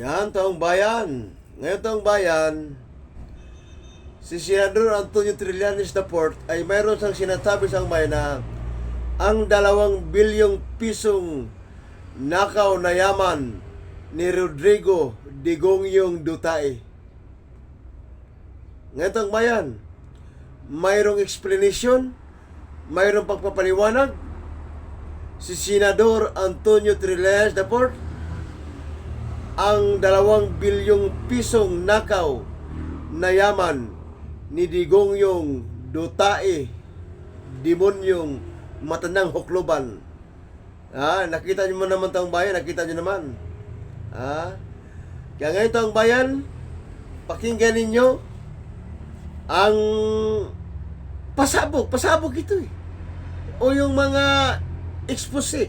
Yan, taong bayan. Ngayon taong bayan, si Senador Antonio Trillanes Laporte ay mayroon siyang sinasabi sa bayan na ang 2 bilyong pisong nakaw na yaman ni Rodrigo Digongyo Duterte. Ngayon taong bayan, mayroong explanation, mayroong pagpapaliwanag si Senador Antonio Trillanes Laporte ang 2 bilyong pisong nakaw na yaman ni Digongyo Duterte, demonyong matandang hukluban. Nakita niyo naman taong bayan, nakita niyo naman. Kaya ngayon taong bayan, pakinggan ninyo ang pasabog ito o yung mga expose.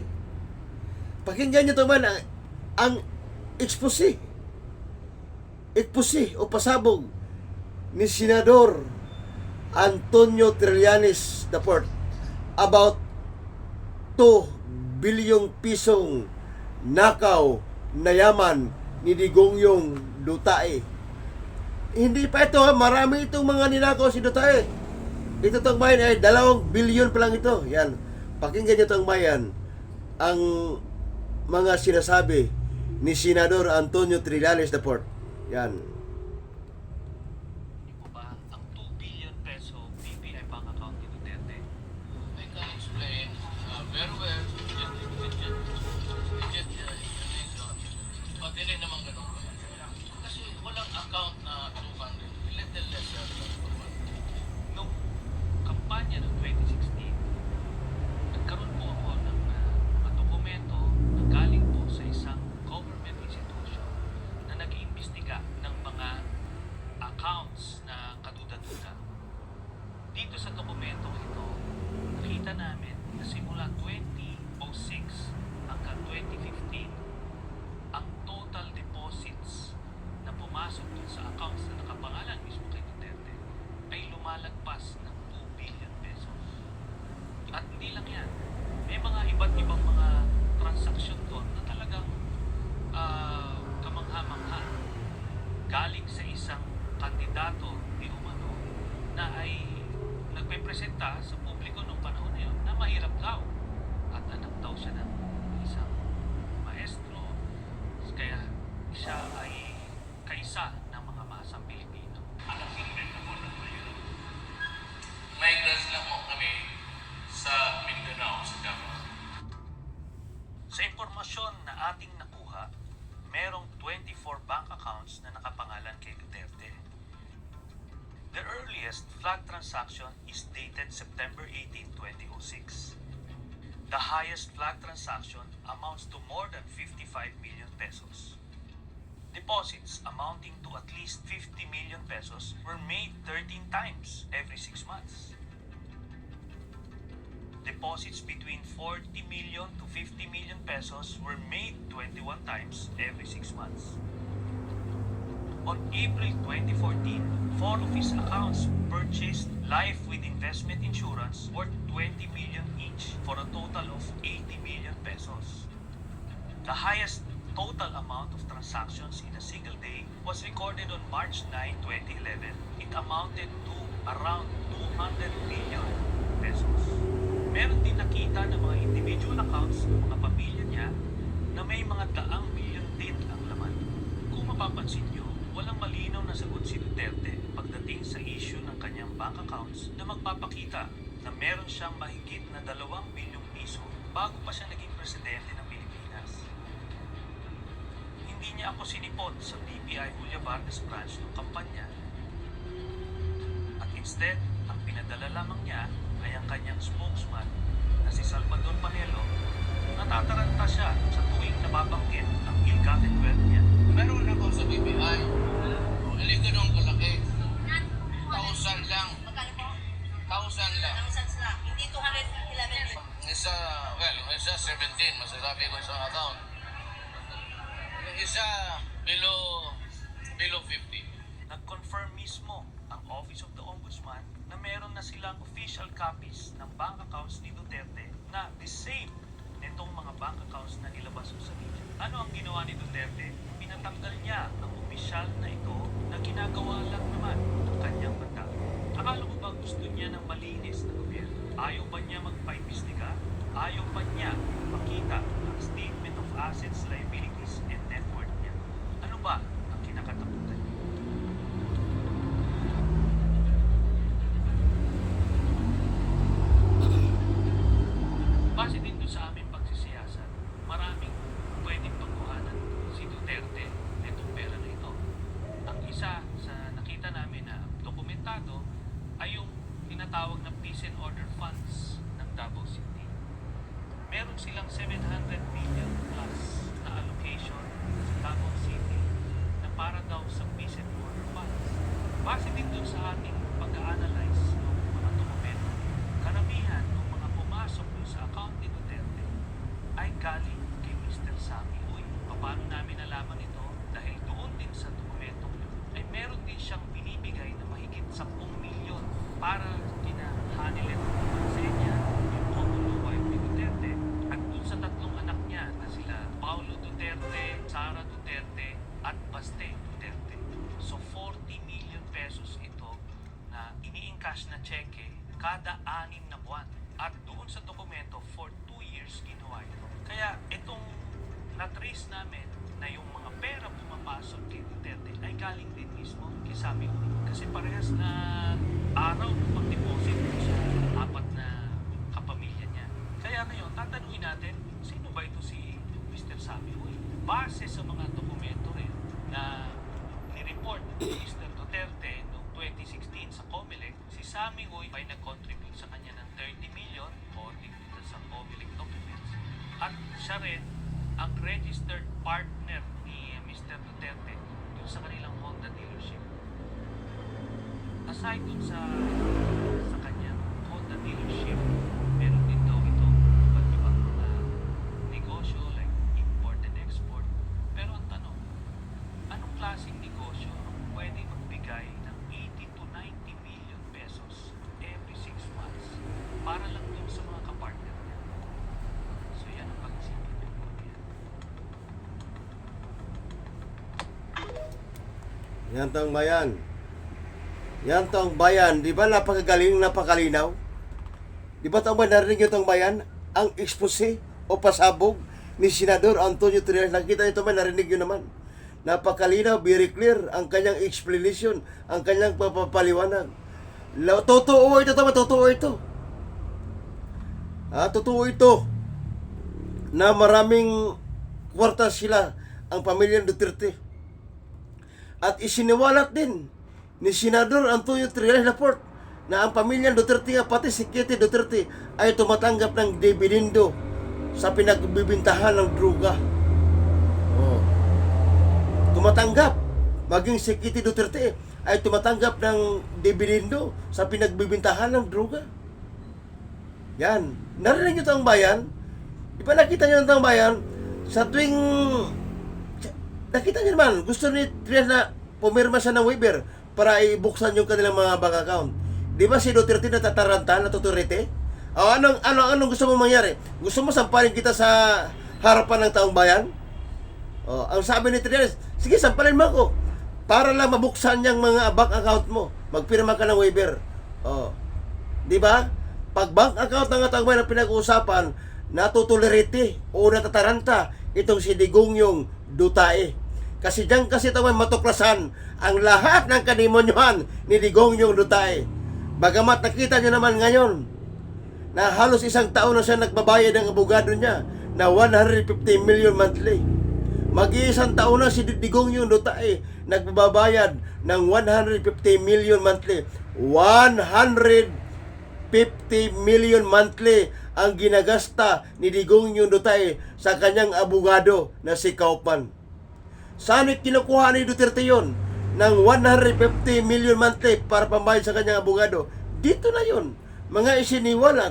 Pakinggan niyo taong bayan ang expose o pasabog ni Senador Antonio Trillanes Laporte about 2 bilyong pisong nakaw na yaman ni Digongyo Duterte. Hindi pa ito, marami itong mga ninakaw si Duterte. Ito tong bayan ay 2 bilyon pa lang ito. Yan, pakinggan niyo tong bayan ang mga sinasabi ni Senador Antonio Trillanes Laporte. Yan. Hindi po ba ang 2 billion peso BPI bank account ni Duterte? I can explain very well. But hindi naman ganun. Kasi walang account na 200. Little less than 200. Noong kampanya ng 2016, nagkaroon po ako ng mga dokumento na galing po sa isang government institution na nag-iimbestiga ng mga accounts na kaduda-duda. Dito sa dokumento ito, nakita namin na simula 2006 hanggang 2015, ang total deposits na pumasok dun sa accounts na nakapangalan mismo kay Duterte ay lumalagpas ng 2 billion pesos. At hindi lang yan, may mga iba't ibang mga transaksyon doon na talagang kamangha-mangha. Galing sa isang kandidato di umano na ay nagpe-presenta sa publiko noong panahon na yun na mahirap daw at anak daw siya ng isang maestro, kaya siya ay kaisa ng mga masang Pilipino. Migrants lang mo kami sa Mindanao, sa Davao. Sa impormasyon na ating nakuha, merong 24 bank accounts na nakapangalan kay Duterte. The earliest flag transaction is dated September 18, 2006. The highest flag transaction amounts to more than 55 million pesos. Deposits amounting to at least 50 million pesos were made 13 times every 6 months. Deposits between 40 million to 50 million pesos were made 21 times every 6 months. On April 2014, 4 of his accounts purchased life with investment insurance worth 20 million each for a total of 80 million pesos. The highest total amount of transactions in a single day was recorded on March 9, 2011. It amounted to around 200 million pesos. Meron din nakita ng mga individual accounts ng mga pamilya niya na may mga daang milyon din ang laman. Kung mapapansin niyo, walang malinaw na sagot si Duterte pagdating sa issue ng kanyang bank accounts na magpapakita na meron siyang mahigit na 2 bilyong piso bago pa siya naging presidente ng Pilipinas. Hindi niya ako sinipot sa BPI Julia Vargas branch ng kampanya. At instead, ang pinadala lamang niya ay ang kanyang spokesman na si Salvador Panelo. Natataranta siya sa tuwing nababanggit ang ill-gotten wealth niya. Meron ako sa BPI. Hindi ganun kalaki. 1,000 lang. 1,000 lang. Hindi 211. Isa 17, masasabi ko isang account. Yung isa, below 50. Nag-confirm mismo ang Office of the Ombudsman na meron na silang official copies ng bank accounts ni Duterte na the same nitong mga bank accounts na nilabas sa media. Ano ang ginawa ni Duterte? Pinatanggal niya ang opisyal na ito na ginagawa lang naman ang kanyang mandato. Akala mo ba gusto niya ng malinis na gobyerno? Ayaw ba niya magpaimbestiga? Ayaw ba niya makita ang statement of assets, liabilities, and net worth niya? Ano ba ang kinakatakutan niya? Base din doon sa aming pagsisiyasat, maraming pwedeng pagkuhanan si Duterte nitong pera na ito. Ang isa sa nakita namin na dokumentado ay yung tinatawag na peace and order funds ng Davao City. Meron silang 700 million plus na allocation sa Davao City na para daw sa peace and order funds. Base din doon sa ating pag-analyze ng mga dokumento, karamihan ng mga pumasok doon sa account ni Duterte ay galing kay Mr. Sammy Uy. Paano namin nalaman ito? Dahil doon din sa dokumento ay meron din siyang binibigay na mahigit 10 milyon para kina Hanilet Mansenia, yung Comulo wife ni Duterte, at doon sa tatlong anak niya na sila Paulo Duterte, Sara Duterte, at Baste Duterte. So 40 million pesos ito na ini-encash na cheque kada 6 na buwan. At doon sa dokumento, for 2 years ginawa ito. Kaya itong na-trace namin na yung mga pera pumapasok kay Duterte ay galing din mismo kay Sammy Uy. Kasi parehas na araw ng pag-deposit sa 4 na kapamilya niya. Kaya ngayon, tatanungin natin, sino ba ito si Mr. Sammy Uy? Base sa mga dokumento rin na ni-report ni Mr. Duterte noong 2016 sa COMELEC, si Sammy Uy ay nag-contribute sa kanya ng 30 million according to sa COMELEC documents. At siya rin ang registered partner ni Mr. Duterte dun sa kanilang Honda dealership. Aside dun sa kanyang Honda dealership, meron din daw ito iba't ibang mga negosyo like import and export. Pero ang tanong, anong klaseng negosyo ang pwede magbigay ng 80 to 90 million pesos every 6 months para lang dun sa mga kapartner niya? So yan ang pag-isipin niya. Yan taong bayan. Yan taong bayan. Di ba napakagaling, napakalinaw? Di ba taong bayan, narinig yung taong bayan? Ang expose o pasabog ni Senador Antonio Trillanes. Nakita nyo taong bayan, narinig nyo naman. Napakalinaw, very clear ang kanyang explanation, ang kanyang papapaliwanag. Totoo ito, taong bayan, totoo ito. Totoo ito na maraming kwarta sila ang pamilya Duterte. At isiniwalat din ni Senador Antonio Trillanes Laporte na ang pamilya Duterte nga pati si Kitty Duterte ay tumatanggap ng dividendo sa pinagbibintahan ng droga. Tumatanggap. Maging si Kitty Duterte ay tumatanggap ng dividendo sa pinagbibintahan ng droga. Yan. Narinig nyo taong bayan? Di ba nakita nyo taong bayan? Sa tuwing nakita nyo naman, gusto ni Trillanes na pumirma siya ng waiver para ibuksan yung kanilang mga bank account. Di ba si Duterte natataranta, natuturite? Anong gusto mo mangyari? Gusto mo sampalin kita sa harapan ng taong bayan? Ang sabi ni Trillanes, sige, sampalin mo ako para lang mabuksan yung mga bank account mo. Magpirma ka ng waiver. Di ba? Pag bank account ng taong bayan ang pinag-uusapan, natutulerite o natataranta itong si Digong Dutae. Kasi diyan kasi ito may matuklasan ang lahat ng kanimonyohan ni Digong Dutae. Bagamat nakita nyo naman ngayon na halos 1 taon na siya nagbabayad ng abogado niya na 150 million monthly. Mag-1 taon na si Digong Dutae nagbabayad ng 150 million monthly. 150 million monthly ang ginagasta ni Digong Dutae sa kanyang abogado na si Kaufman. Saan kinukuha ni Duterte yon ng 150 million monthly para pambayad sa kanyang abogado? Dito na yon. Mga isiniwalat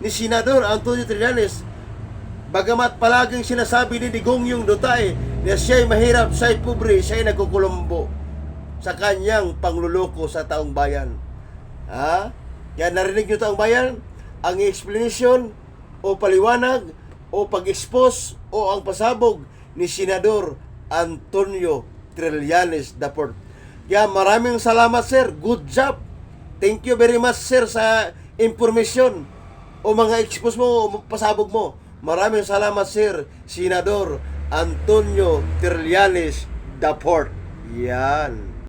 ni Senador Antonio Trillanes, bagamat palaging sinasabi ni Digong Dutae na siya'y mahirap, siya'y pobre, siya'y nagkukulombo sa kanyang pangluloko sa taong bayan. Kaya narinig nyo taong bayan, ang explanation o paliwanag o pag-expose o ang pasabog ni Senador Antonio Trillanes Daport. Kaya maraming salamat, sir. Good job. Thank you very much, sir, sa informasyon o mga expose mo o pasabog mo. Maraming salamat, sir, Senador Antonio Trillanes Daport. Yan.